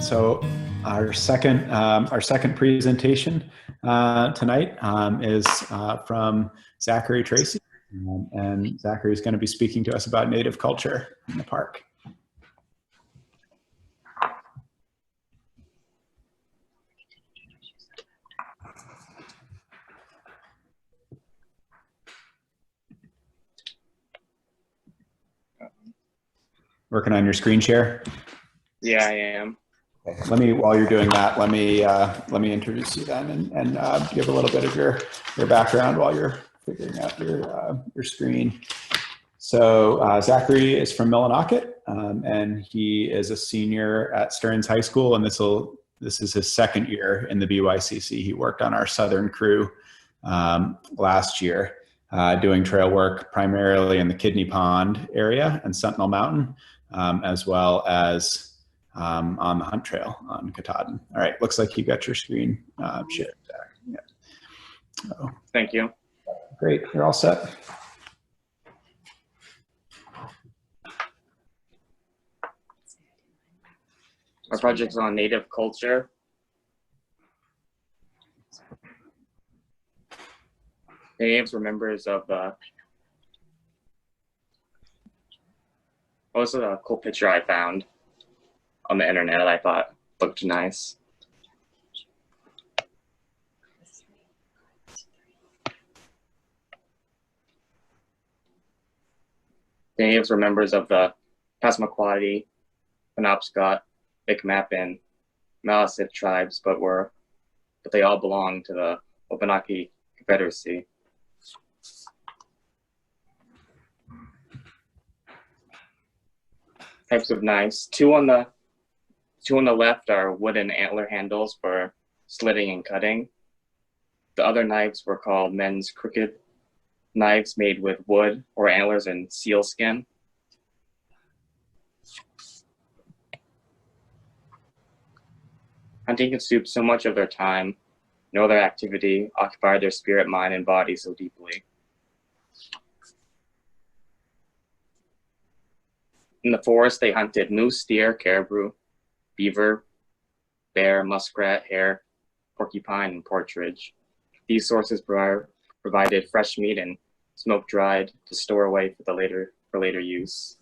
So our second presentation tonight is from Zachary Tracy, and Zachary is going to be speaking to us about native culture in the park. Working on your screen share? Yeah, I am. Okay. While you're doing that, let me introduce you then and give a little bit of your background while you're figuring out your screen. So Zachary is from Millinocket, and he is a senior at Stearns High School, and this is his second year in the BYCC. He worked on our southern crew last year, doing trail work primarily in the Kidney Pond area and Sentinel Mountain, as well as on the Hunt Trail on Katahdin. All right, looks like you got your screen shared, Zach. Yeah. So, thank you. Great, you're all set. Our project's on native culture. Natives were members of the. Oh, this is a cool picture I found on the internet that I thought looked nice. Natives were members of the Passamaquoddy, Penobscot, Mi'kmaq, and Maliseet tribes, but they all belonged to the Wabanaki Confederacy. Types of knives. Two on the left are wooden antler handles for slitting and cutting. The other knives were called men's crooked knives made with wood or antlers and seal skin. Hunting consumed so much of their time. No other activity occupied their spirit, mind, and body so deeply. In the forest, they hunted moose, deer, caribou, beaver, bear, muskrat, hare, porcupine, and partridge. These sources provided fresh meat and smoke dried to store away for later use.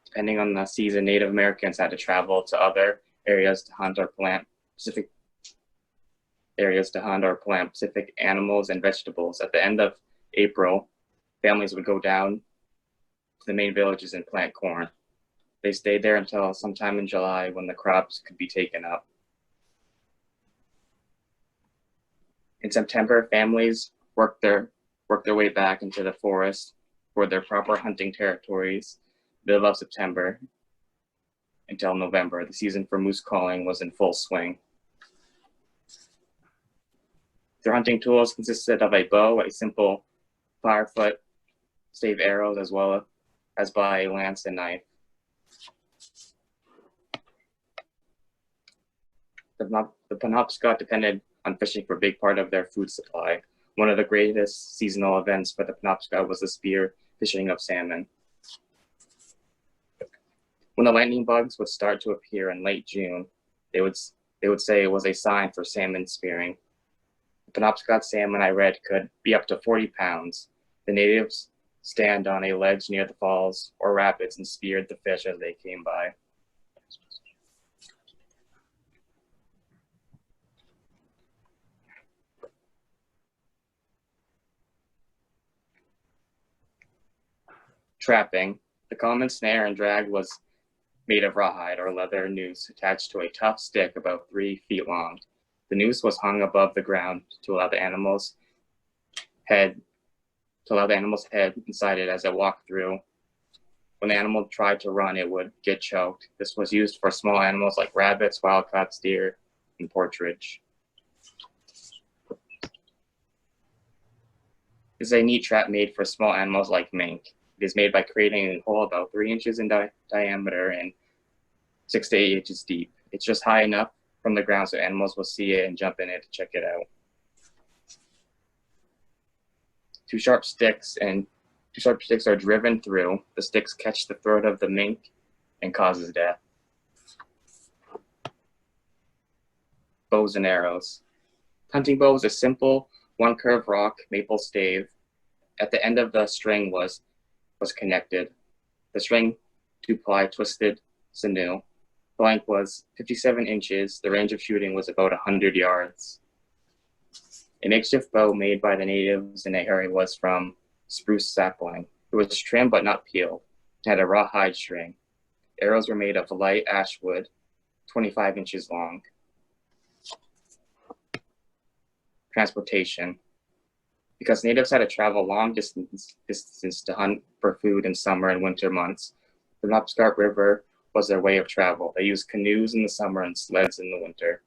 Depending on the season, Native Americans had to travel to other areas to hunt or plant specific animals and vegetables. At the end of April, families would go down to the main villages and plant corn. They stayed there until sometime in July when the crops could be taken up. In September, families worked their way back into the forest for their proper hunting territories. Middle of September until November, the season for moose calling was in full swing. Their hunting tools consisted of a bow, a simple firefoot, stave arrows, as well as by a lance and knife. The Penobscot depended on fishing for a big part of their food supply. One of the greatest seasonal events for the Penobscot was the spear fishing of salmon. When the lightning bugs would start to appear in late June, they would say it was a sign for salmon spearing. The Penobscot salmon I read could be up to 40 pounds. The natives stand on a ledge near the falls or rapids and speared the fish as they came by. Trapping. The common snare and drag was made of rawhide or leather noose attached to a tough stick about 3 feet long. The noose was hung above the ground to allow the animal's head inside it as it walked through. When the animal tried to run, it would get choked. This was used for small animals like rabbits, wildcats, deer, and partridge. This is a neat trap made for small animals like mink. It is made by creating a hole about 3 inches in diameter and 6 to 8 inches deep. It's just high enough from the ground so animals will see it and jump in it to check it out. Two sharp sticks are driven through. The sticks catch the throat of the mink and causes death. Bows and arrows. Hunting bow was a simple one-curved rock maple stave. At the end of the string was connected. The string two-ply twisted sinew. The length was 57 inches. The range of shooting was about 100 yards. A makeshift bow made by the natives in a area was from spruce sapling. It was trimmed but not peeled. It had a rawhide string. Arrows were made of light ash wood, 25 inches long. Transportation. Because natives had to travel long distance to hunt for food in summer and winter months, the Penobscot River was their way of travel. They used canoes in the summer and sleds in the winter.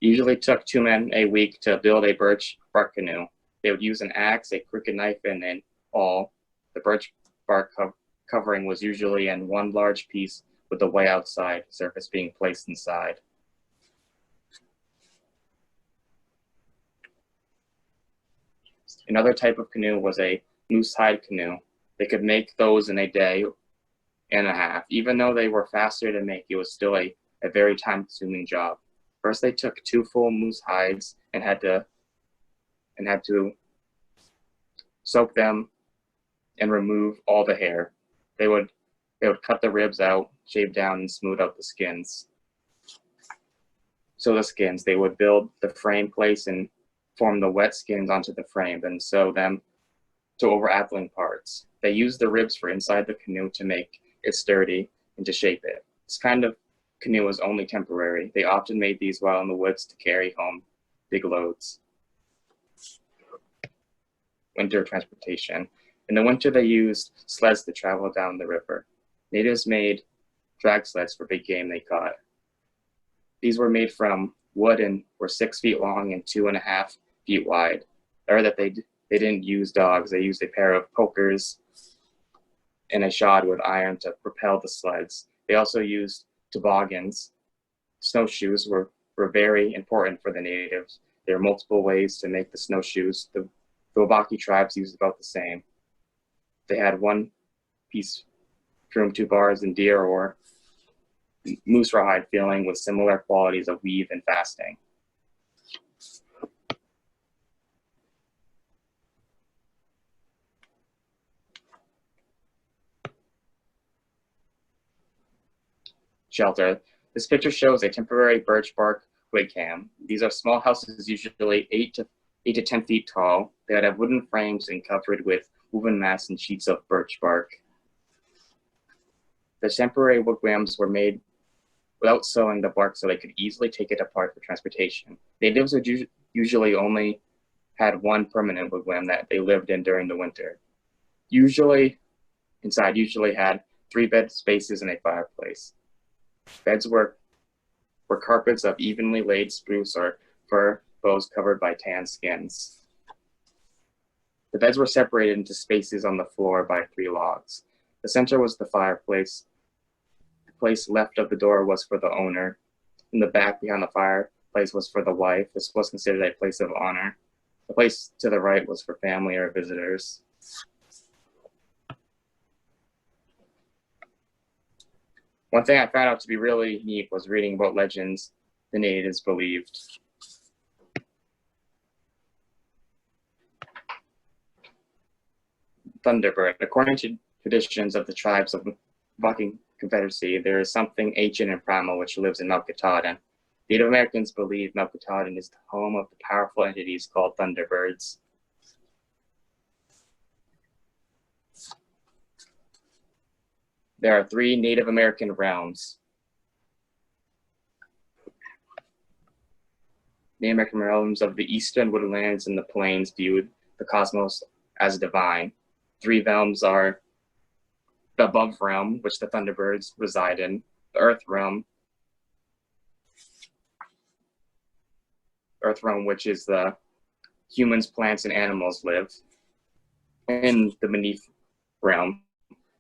Usually took 2 men a week to build a birch bark canoe. They would use an axe, a crooked knife, and an awl. The birch bark covering was usually in one large piece with the way outside surface being placed inside. Another type of canoe was a moose hide canoe. They could make those in a day and a half. Even though they were faster to make, it was still a very time-consuming job. First, they took 2 full moose hides and had to soak them and remove all the hair. They would cut the ribs out, shave down, and smooth out the skins. So the skins, they would build the frame place and form the wet skins onto the frame, then sew them to overlapping parts. They used the ribs for inside the canoe to make it sturdy and to shape it. This kind of canoe was only temporary. They often made these while in the woods to carry home big loads. Winter transportation. In the winter, they used sleds to travel down the river. Natives made drag sleds for big game they caught. These were made from wood and were 6 feet long and 2.5 feet wide. Or that they didn't use dogs. They used a pair of pokers and a shod with iron to propel the sleds. They also used toboggans. Snowshoes were very important for the natives. There are multiple ways to make the snowshoes. The Wabanaki tribes used about the same. They had one piece from 2 bars and deer or moose rawhide filling with similar qualities of weave and fasting. Shelter. This picture shows a temporary birch bark wigwam. These are small houses, usually 8 to 10 feet tall. They would have wooden frames and covered with woven mats and sheets of birch bark. The temporary wigwams were made without sewing the bark so they could easily take it apart for transportation. Natives would usually only had one permanent wigwam that they lived in during the winter. Inside usually had 3 bed spaces and a fireplace. Beds were carpets of evenly laid spruce or fir boughs covered by tan skins. The beds were separated into spaces on the floor by 3 logs. The center was the fireplace. The place left of the door was for the owner. In the back behind the fireplace was for the wife. This was considered a place of honor. The place to the right was for family or visitors. One thing I found out to be really neat was reading about legends the natives believed. Thunderbird. According to traditions of the tribes of the Wabanaki Confederacy, there is something ancient and primal which lives in Mount Katahdin. Native Americans believe Mount Katahdin is the home of the powerful entities called Thunderbirds. There are 3 Native American realms. Native American realms of the eastern woodlands and the plains viewed the cosmos as divine. 3 realms are the above realm, which the Thunderbirds reside in, the earth realm, which is the humans, plants, and animals live, and the beneath realm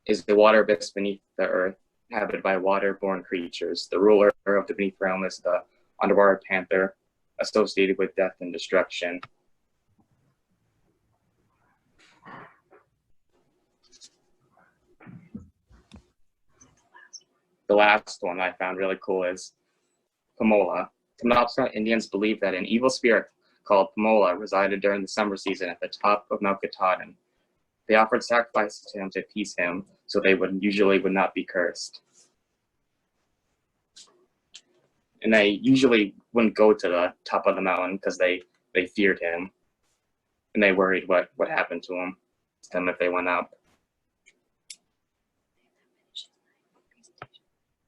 is the water abyss beneath the earth. inhabited by waterborne creatures. The ruler of the beneath realm is the underwater panther, associated with death and destruction. The last one I found really cool is Pomola. Penobscot Indians believe that an evil spirit called Pomola resided during the summer season at the top of Mount Katahdin. They offered sacrifices to him to appease him, so they would not be cursed. And they usually wouldn't go to the top of the mountain because they feared him, and they worried what happened to them if they went up.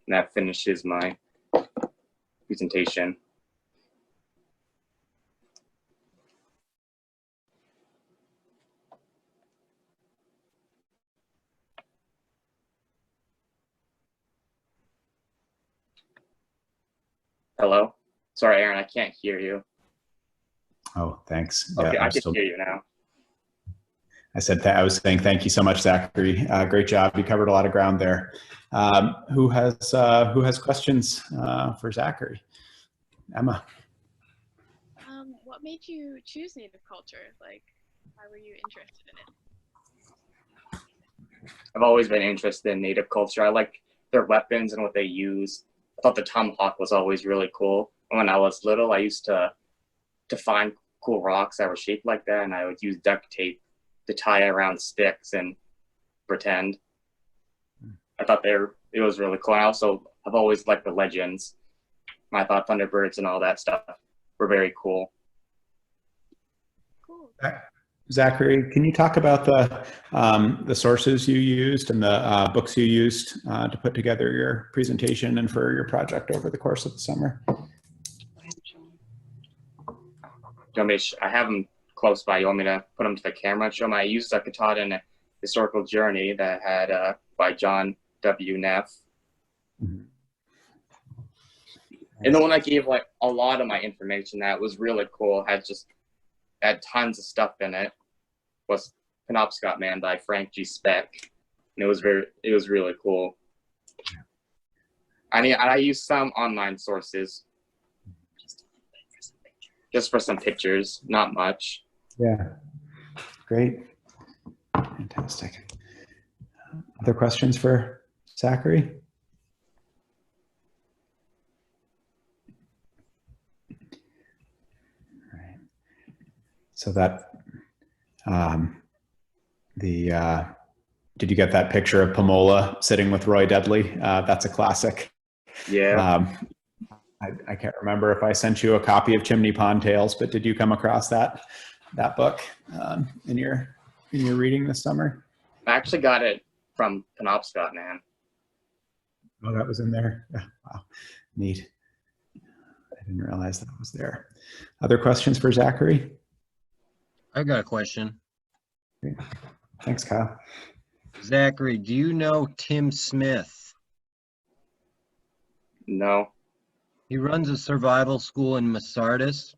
And that finishes my presentation. Hello? Sorry, Aaron, I can't hear you. Oh, thanks. Okay, Yeah, I can hear you now. I said I was saying thank you so much, Zachary. Great job. You covered a lot of ground there. Who has questions for Zachary? Emma. What made you choose Native culture? Like, why were you interested in it? I've always been interested in Native culture. I like their weapons and what they use. I thought the tomahawk was always really cool. When I was little, I used to find cool rocks that were shaped like that, and I would use duct tape to tie around sticks and pretend. I thought it was really cool. I've always liked the legends. I thought Thunderbirds and all that stuff were very cool. Cool. Zachary, can you talk about the sources you used and the books you used to put together your presentation and for your project over the course of the summer? I have them close by. You want me to put them to the camera and show them? I used a Katahdin historical journey that had by John W. Neff. Mm-hmm. And the one that gave like a lot of my information that was really cool, had tons of stuff in it, was Penobscot Man by Frank G. Speck. And it was really cool. I used some online sources. Just for some pictures, not much. Yeah, great, fantastic. Other questions for Zachary? All right. So that did you get that picture of Pomola sitting with Roy Dudley? That's a classic. Yeah. I can't remember if I sent you a copy of Chimney Pond Tales, but did you come across that book in your reading this summer? I actually got it from Penobscot Man. Oh, that was in there. Yeah, wow, neat. I didn't realize that was there. Other questions for Zachary? I got a question. Great. Thanks, Kyle. Zachary, do you know Tim Smith? No. He runs a survival school in Masardis.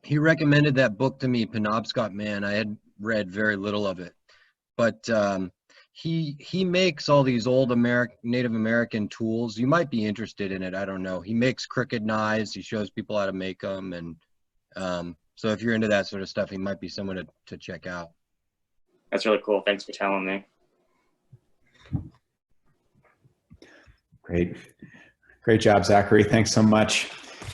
He recommended that book to me, Penobscot Man. I had read very little of it, but he makes all these old Native American tools. You might be interested in it. I don't know. He makes crooked knives. He shows people how to make them, and so if you're into that sort of stuff, he might be someone to check out. That's really cool. Thanks for telling me. Great job, Zachary. Thanks so much.